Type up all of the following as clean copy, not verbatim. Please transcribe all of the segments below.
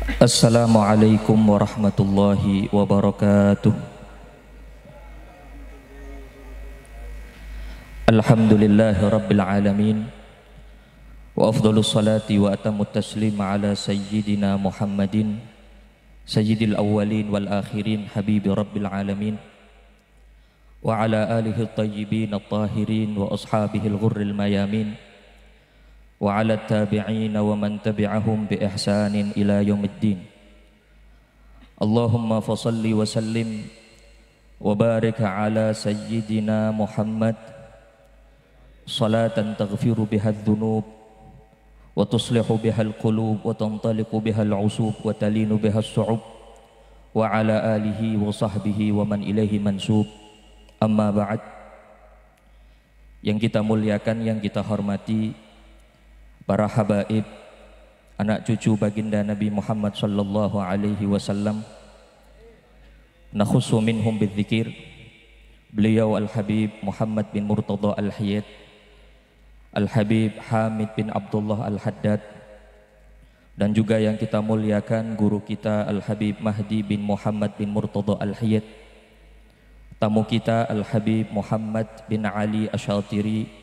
Assalamualaikum warahmatullahi wabarakatuh. Alhamdulillahi rabbil alamin. Wa afdalus salati wa atamut taslim ala sayyidina Muhammadin sayyidil awwalin wal akhirin habibi rabbil alamin. Wa ala alihi at-tayyibin at-tahirin wa ashabihi al-ghurril mayamin. Wa ala tabi'in wa man tabi'ahum bi ihsanin ila yaumiddin. Allahumma fasalli wa sallim wa barik ala sayyidina Muhammad salatan taghfiru biha adh-dhunub wa tuslihu biha al-qulub wa tantaliqu biha al-usub wa talinu biha as-su'ub wa ala alihi wa sahbihi wa man ilaihi mansub. Amma ba'd. Yang kita muliakan, yang kita hormati, para habaib, anak cucu baginda Nabi Muhammad sallallahu alaihi wasallam, nakhussu minhum bidzikir, beliau Al-Habib Muhammad bin Murtada Al-Hiyad, Al-Habib Hamid bin Abdullah Al-Haddad, dan juga yang kita muliakan guru kita Al-Habib Mahdi bin Muhammad bin Murtada Al-Hiyad, tamu kita Al-Habib Muhammad bin Ali Asy-Syatiri,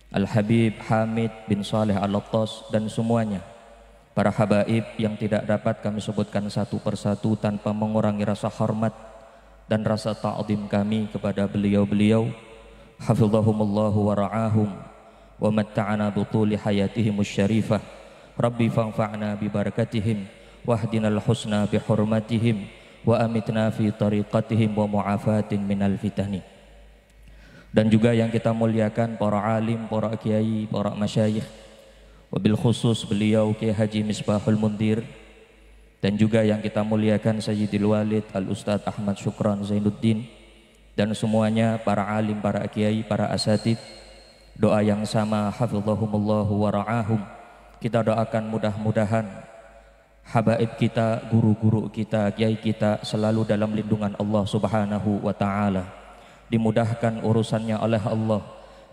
Al-Habib Hamid bin Saleh Al-Attas, dan semuanya para habaib yang tidak dapat kami sebutkan satu persatu tanpa mengurangi rasa hormat dan rasa ta'zim kami kepada beliau-beliau. Hafizahumullahu wa ra'ahum wa matta'ana butuli hayatihim syarifah. Rabbi fanfa'na bi barakatihim wahdinal husna bi hurmatihim wa amitna fi tariqatihim wa mu'afatin minal fitani. Dan juga yang kita muliakan para alim, para kiai, para masyayikh, wabil khusus beliau Kiai Haji Misbahul Mundir, dan juga yang kita muliakan Sayyidil Walid Al-Ustadz Ahmad Syukran Zainuddin, dan semuanya para alim, para kiai, para asatid. Doa yang sama, hafizahumullahu wa ra'ahum. Kita doakan mudah-mudahan habaib kita, guru-guru kita, kiai kita selalu dalam lindungan Allah Subhanahu wa ta'ala, dimudahkan urusannya oleh Allah,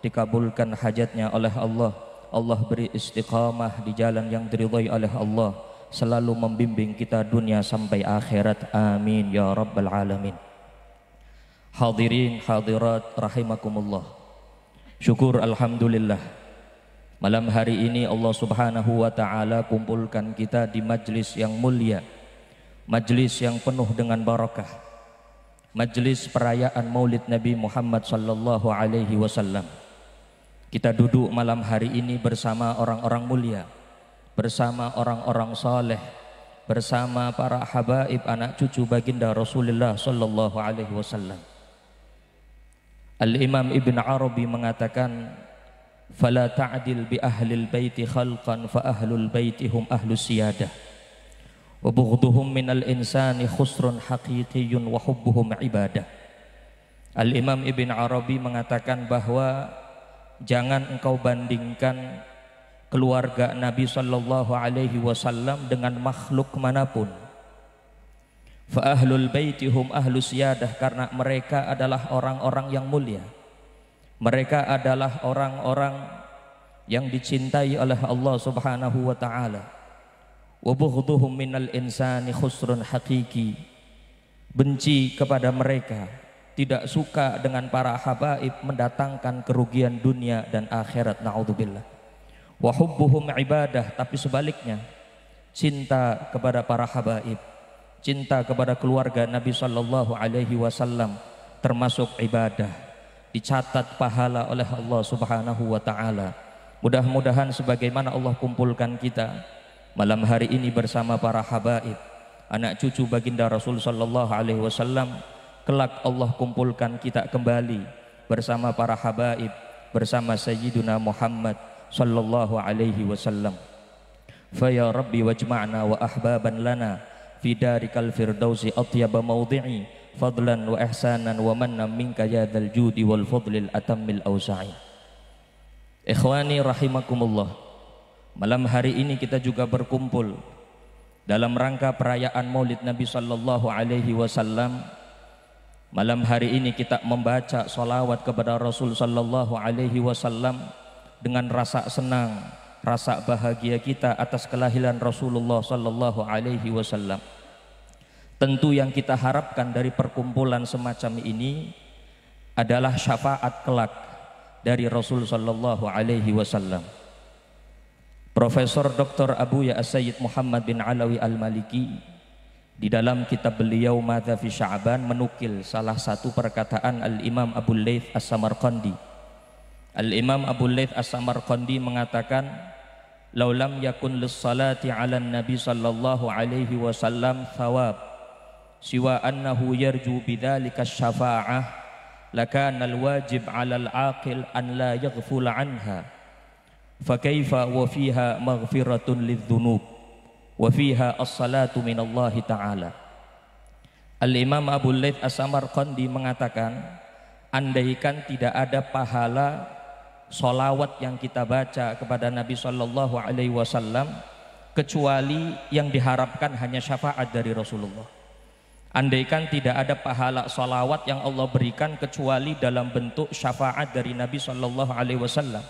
dikabulkan hajatnya oleh Allah, Allah beri istiqamah di jalan yang diridhai oleh Allah, selalu membimbing kita dunia sampai akhirat, amin ya rabbal alamin. Hadirin hadirat rahimakumullah, syukur alhamdulillah, malam hari ini Allah Subhanahu wa ta'ala kumpulkan kita di majlis yang mulia, majlis yang penuh dengan barakah, majlis perayaan Maulid Nabi Muhammad sallallahu alaihi wasallam. Kita duduk malam hari ini bersama orang-orang mulia, bersama orang-orang saleh, bersama para habaib, anak cucu baginda Rasulullah sallallahu alaihi wasallam. Al-Imam Ibn Arabi mengatakan, "Fala ta'dil bi ahlil baiti khalqan fa ahlul baiti hum ahlus siyadah. Wa bughduhum minal insani khusrun haqiqiyyun wa hubbuhum ibadah." Al-Imam Ibn Arabi mengatakan bahwa jangan engkau bandingkan keluarga Nabi sallallahu alaihi wasallam dengan makhluk manapun. Fa ahlul baiti hum ahlus siyadah, karena mereka adalah orang-orang yang mulia. Mereka adalah orang-orang yang dicintai oleh Allah Subhanahu wa ta'ala. Wa bughduhum minal insani khusrun haqiqi. Benci kepada mereka, tidak suka dengan para habaib, mendatangkan kerugian dunia dan akhirat, na'udzubillah. Wa hubbuhum ibadah, tapi sebaliknya, cinta kepada para habaib, cinta kepada keluarga Nabi sallallahu alaihi wasallam termasuk ibadah, dicatat pahala oleh Allah Subhanahu wa ta'ala. Mudah-mudahan sebagaimana Allah kumpulkan kita malam hari ini bersama para habaib, anak cucu baginda Rasul sallallahu alaihi wasallam, kelak Allah kumpulkan kita kembali bersama para habaib, bersama Sayyiduna Muhammad sallallahu alaihi wasallam. Fa ya Rabbi wajma'na wa ahbaban lana fi darikal firdausi atyaba mawdi'i fadlan wa ihsanan wa manna minka ya dzal judi wal fadlil atammil ausa'i. Ikhwani rahimakumullah, malam hari ini kita juga berkumpul dalam rangka perayaan Maulid Nabi sallallahu alaihi wasallam. Malam hari ini kita membaca salawat kepada Rasul sallallahu alaihi wasallam dengan rasa senang, rasa bahagia kita atas kelahiran Rasulullah sallallahu alaihi wasallam. Tentu yang kita harapkan dari perkumpulan semacam ini adalah syafaat kelak dari Rasul sallallahu alaihi wasallam. Profesor Dr. Abu Ya As-Sayyid Muhammad bin Alawi Al-Maliki di dalam kitab beliau Madza fi Sya'ban menukil salah satu perkataan Al-Imam Abu Laits As-Samarqandi. Al-Imam Abu Laits As-Samarqandi mengatakan, "Laulam yakun lis-salati 'alan Nabi sallallahu alaihi wasallam thawab siwa annahu yarju bidzalika syafa'ah lakana al-wajib 'alal 'aqil an la yaghfula 'anha fa kaifa wa fiha maghfiratun lidz-dzunub wa fiha as-salatu minallahi ta'ala." Al-Imam Abu Laits As-Samarqandi mengatakan, andaikan tidak ada pahala sholawat yang kita baca kepada Nabi sallallahu alaihi wasallam kecuali yang diharapkan hanya syafaat dari Rasulullah. Andaikan tidak ada pahala sholawat yang Allah berikan kecuali dalam bentuk syafaat dari Nabi sallallahu alaihi wasallam,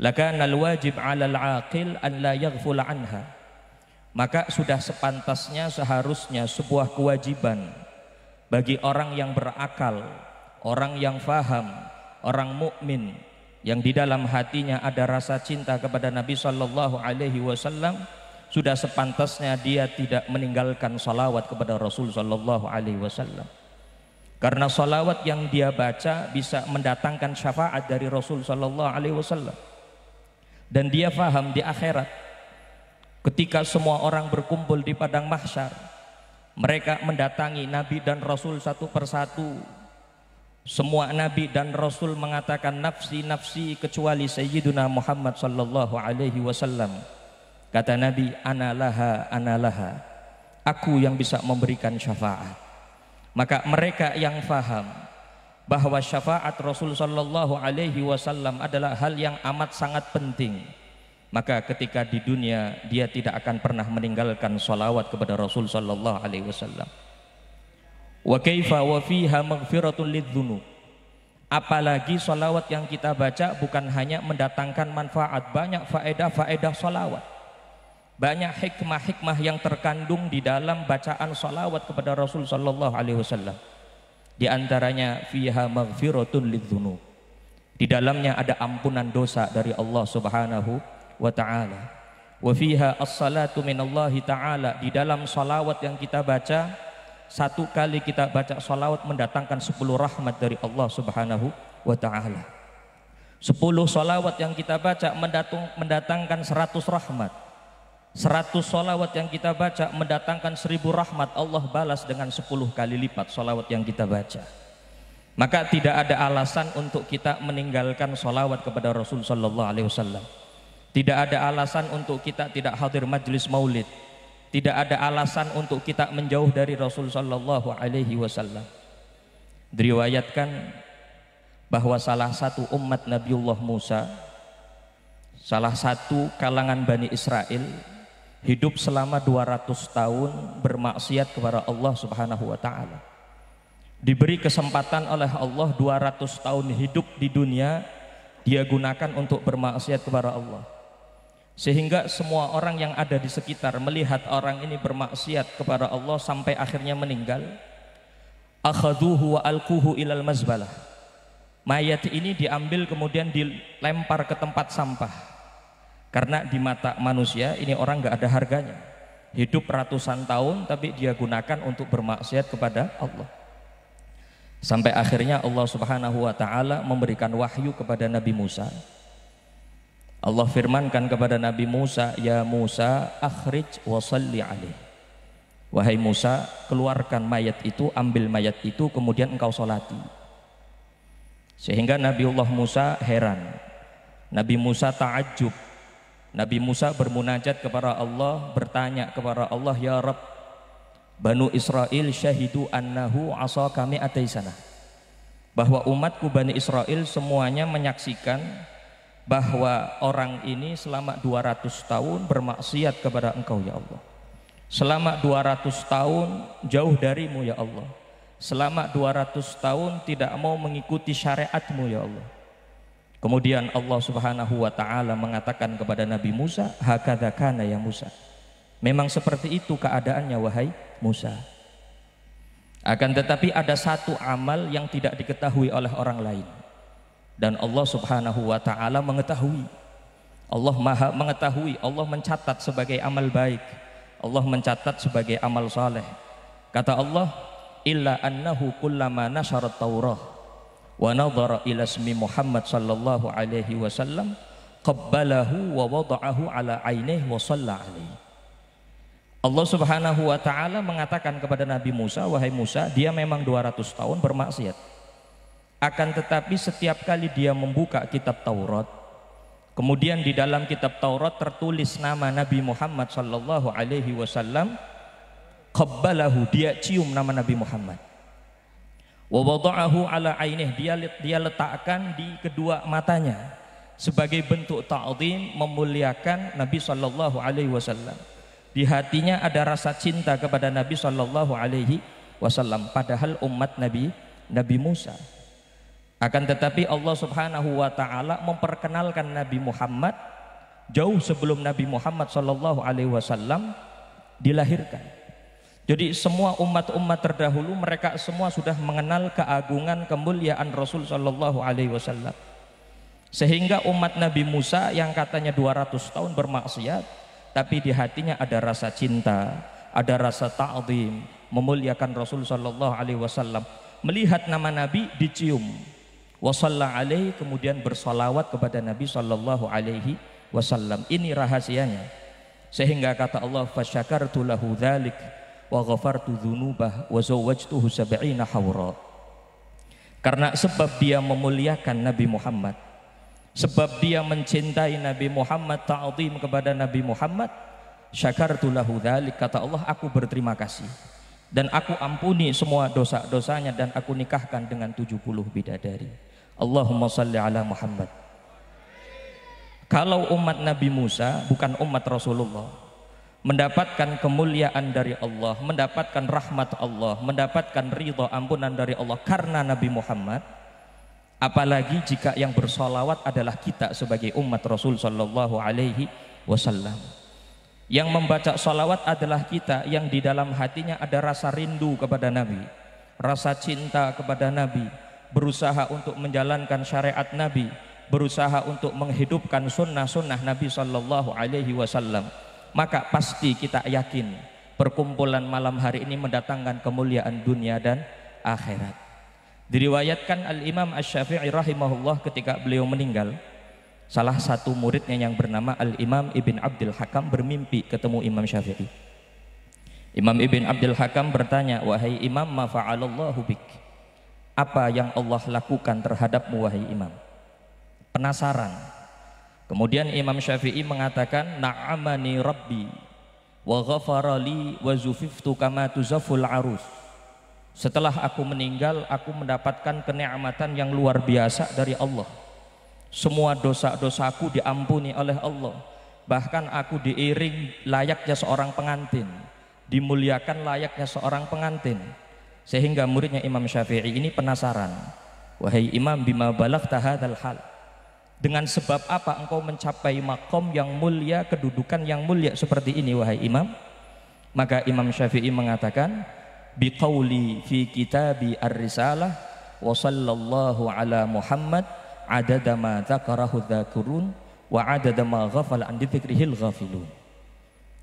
lakana al-wajib 'alal 'aqil an la yaghfula anha. Maka sudah sepantasnya seharusnya sebuah kewajiban bagi orang yang berakal, orang yang faham, orang mukmin yang di dalam hatinya ada rasa cinta kepada Nabi sallallahu alaihi wasallam, sudah sepantasnya dia tidak meninggalkan salawat kepada Rasul sallallahu alaihi wasallam. Karena salawat yang dia baca bisa mendatangkan syafaat dari Rasul sallallahu alaihi wasallam. Dan dia faham di akhirat ketika semua orang berkumpul di padang mahsyar, mereka mendatangi Nabi dan Rasul satu persatu. Semua Nabi dan Rasul mengatakan nafsi nafsi kecuali Sayyiduna Muhammad sallallahu alaihi wasallam. Kata Nabi, ana laha, aku yang bisa memberikan syafaat. Maka mereka yang faham bahwa syafaat Rasul sallallahu alaihi wasallam adalah hal yang amat sangat penting, maka ketika di dunia dia tidak akan pernah meninggalkan salawat kepada Rasul sallallahu alaihi wasallam. Wa kaifa wa fiha maghfiratun lidz-dzunub. Apalagi salawat yang kita baca bukan hanya mendatangkan manfaat, banyak faedah-faedah salawat, banyak hikmah-hikmah yang terkandung di dalam bacaan salawat kepada Rasul sallallahu alaihi wasallam. Di antaranya fiha maghfiratun lidz-dzunub. Di dalamnya ada ampunan dosa dari Allah Subhanahu wa taala. Wa fiha as-salatu minallahi taala. Di dalam salawat yang kita baca, satu kali kita baca salawat mendatangkan 10 rahmat dari Allah Subhanahu wa ta'ala. 10 salawat yang kita baca mendatangkan 100 rahmat. 100 salawat yang kita baca mendatangkan 1000 rahmat. Allah balas dengan 10 kali lipat salawat yang kita baca. Maka tidak ada alasan untuk kita meninggalkan salawat kepada Rasul sallallahu alaihi wasallam. Tidak ada alasan untuk kita tidak hadir majlis maulid. Tidak ada alasan untuk kita menjauh dari Rasul sallallahu alaihi wasallam. Diriwayatkan bahwa salah satu umat Nabiullah Musa, salah satu kalangan Bani Israel, hidup selama 200 tahun bermaksiat kepada Allah Subhanahu wa taala. Diberi kesempatan oleh Allah 200 tahun hidup di dunia, dia gunakan untuk bermaksiat kepada Allah. Sehingga semua orang yang ada di sekitar melihat orang ini bermaksiat kepada Allah sampai akhirnya meninggal. Akhadhuhu wa alquhu ilal mazbalah. Mayat ini diambil kemudian dilempar ke tempat sampah. Karena di mata manusia ini orang gak ada harganya. Hidup ratusan tahun tapi dia gunakan untuk bermaksiat kepada Allah. Sampai akhirnya Allah Subhanahu wa taala memberikan wahyu kepada Nabi Musa. Allah firmankan kepada Nabi Musa, ya Musa akhrij wa salli alaih. Wahai Musa, keluarkan mayat itu, ambil mayat itu, kemudian engkau solati. Sehingga Nabiullah Musa heran, Nabi Musa ta'ajjub, Nabi Musa bermunajat kepada Allah, bertanya kepada Allah, ya Rabb, Banu Israel syahidu annahu asa kami ataisana, bahwa umatku Bani Israel semuanya menyaksikan bahwa orang ini selama 200 tahun bermaksiat kepada engkau ya Allah. Selama 200 tahun jauh darimu ya Allah. Selama 200 tahun tidak mau mengikuti syariatmu ya Allah. Kemudian Allah Subhanahu wa taala mengatakan kepada Nabi Musa, hakadza kana ya Musa. Memang seperti itu keadaannya wahai Musa. Akan tetapi ada satu amal yang tidak diketahui oleh orang lain. Dan Allah Subhanahu wa taala mengetahui. Allah Maha mengetahui, Allah mencatat sebagai amal baik. Allah mencatat sebagai amal saleh. Kata Allah, illa annahu kullama nasyara Taurah wa nadhara ila ismi Muhammad sallallahu alaihi wasallam qabbalahu wa wada'ahu ala ainihi wa shalla alaihi. Allah Subhanahu wa taala mengatakan kepada Nabi Musa, wahai Musa, dia memang 200 tahun bermaksiat. Akan tetapi setiap kali dia membuka kitab Taurat, kemudian di dalam kitab Taurat tertulis nama Nabi Muhammad sallallahu alaihi wasallam, qabbalahu, dia cium nama Nabi Muhammad. Wa wada'ahu ala ainih, dia letakkan di kedua matanya sebagai bentuk ta'zim, memuliakan Nabi sallallahu alaihi wasallam. Di hatinya ada rasa cinta kepada Nabi sallallahu alaihi wasallam, padahal umat Nabi Musa. Akan tetapi Allah Subhanahu wa taala memperkenalkan Nabi Muhammad jauh sebelum Nabi Muhammad sallallahu alaihi wasallam dilahirkan. Jadi semua umat-umat terdahulu mereka semua sudah mengenal keagungan kemuliaan Rasul sallallahu alaihi wasallam. Sehingga umat Nabi Musa yang katanya 200 tahun bermaksiat, tapi di hatinya ada rasa cinta, ada rasa ta'zim, memuliakan Rasul sallallahu alaihi wasallam. Melihat nama Nabi dicium. Wa shalla alaihi, kemudian bersalawat kepada Nabi sallallahu alaihi wasallam. Ini rahasianya. Sehingga kata Allah, fasyakartu lahu dzalik wa ghafartu dzunubah wa zawwajtuhu 70 hawra. Karena sebab dia memuliakan Nabi Muhammad, sebab dia mencintai Nabi Muhammad, ta'zim kepada Nabi Muhammad, syakartu lahu dzalik, kata Allah, aku berterima kasih dan aku ampuni semua dosa-dosanya dan aku nikahkan dengan 70 bidadari. Allahumma salli ala Muhammad. Kalau umat Nabi Musa, bukan umat Rasulullah, mendapatkan kemuliaan dari Allah, mendapatkan rahmat Allah, mendapatkan ridha ampunan dari Allah karena Nabi Muhammad, apalagi jika yang bersolawat adalah kita sebagai umat Rasul sallallahu alaihi wasallam. Yang membaca solawat adalah kita yang di dalam hatinya ada rasa rindu kepada Nabi, rasa cinta kepada Nabi, berusaha untuk menjalankan syariat Nabi, berusaha untuk menghidupkan sunnah-sunnah Nabi sallallahu alaihi wasallam. Maka pasti kita yakin perkumpulan malam hari ini mendatangkan kemuliaan dunia dan akhirat. Diriwayatkan Al-Imam Asy-Syafi'i rahimahullah ketika beliau meninggal, salah satu muridnya yang bernama Al-Imam Ibn Abdul Hakam bermimpi ketemu Imam Syafi'i. Imam Ibn Abdul Hakam bertanya, wahai Imam, ma fa'alallahu bik? Apa yang Allah lakukan terhadapmu wahai Imam? Penasaran. Kemudian Imam Syafi'i mengatakan, na'amani rabbi wa ghafara li wa zufiftu kama tuzaful arus. Setelah aku meninggal, aku mendapatkan kenikmatan yang luar biasa dari Allah. Semua dosa-dosaku diampuni oleh Allah. Bahkan aku diiring layaknya seorang pengantin, dimuliakan layaknya seorang pengantin. Sehingga muridnya Imam Syafi'i ini penasaran, wahai Imam, bima balaghta hadzal hal? Dengan sebab apa engkau mencapai makom yang mulia, kedudukan yang mulia seperti ini wahai Imam? Maka Imam Syafi'i mengatakan, biqauli fi kitabi ar-risalah wa sallallahu ala Muhammad adada ma dzakarahu dzakirun wa adada ma ghafala an dzikrihil ghafilun.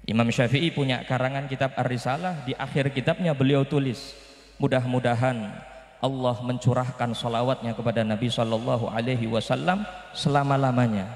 Imam Syafi'i punya karangan kitab Ar-Risalah, di akhir kitabnya beliau tulis, mudah-mudahan Allah mencurahkan salawatnya kepada Nabi sallallahu alaihi wasallam selama-lamanya.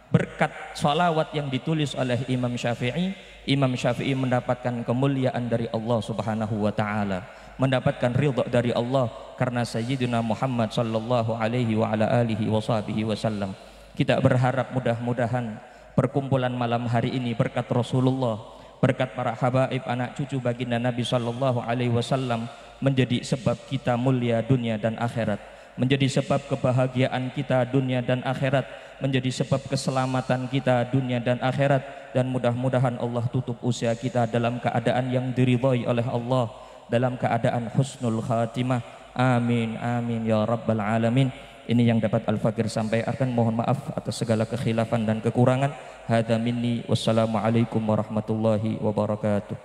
Berkat salawat yang ditulis oleh Imam Syafi'i, Imam Syafi'i mendapatkan kemuliaan dari Allah Subhanahu wa taala, mendapatkan ridha dari Allah karena Sayyidina Muhammad sallallahu alaihi wa ala alihi wasallam. Kita berharap mudah-mudahan perkumpulan malam hari ini berkat Rasulullah, berkat para habaib anak cucu baginda Nabi sallallahu alaihi wasallam menjadi sebab kita mulia dunia dan akhirat, menjadi sebab kebahagiaan kita dunia dan akhirat, menjadi sebab keselamatan kita dunia dan akhirat, dan mudah-mudahan Allah tutup usia kita dalam keadaan yang diridhai oleh Allah, dalam keadaan husnul khatimah. Amin amin ya rabbal alamin. Ini yang dapat Al-Fakir sampaikan. Mohon maaf atas segala kekhilafan dan kekurangan. Hadza minni, wassalamualaikum warahmatullahi wabarakatuh.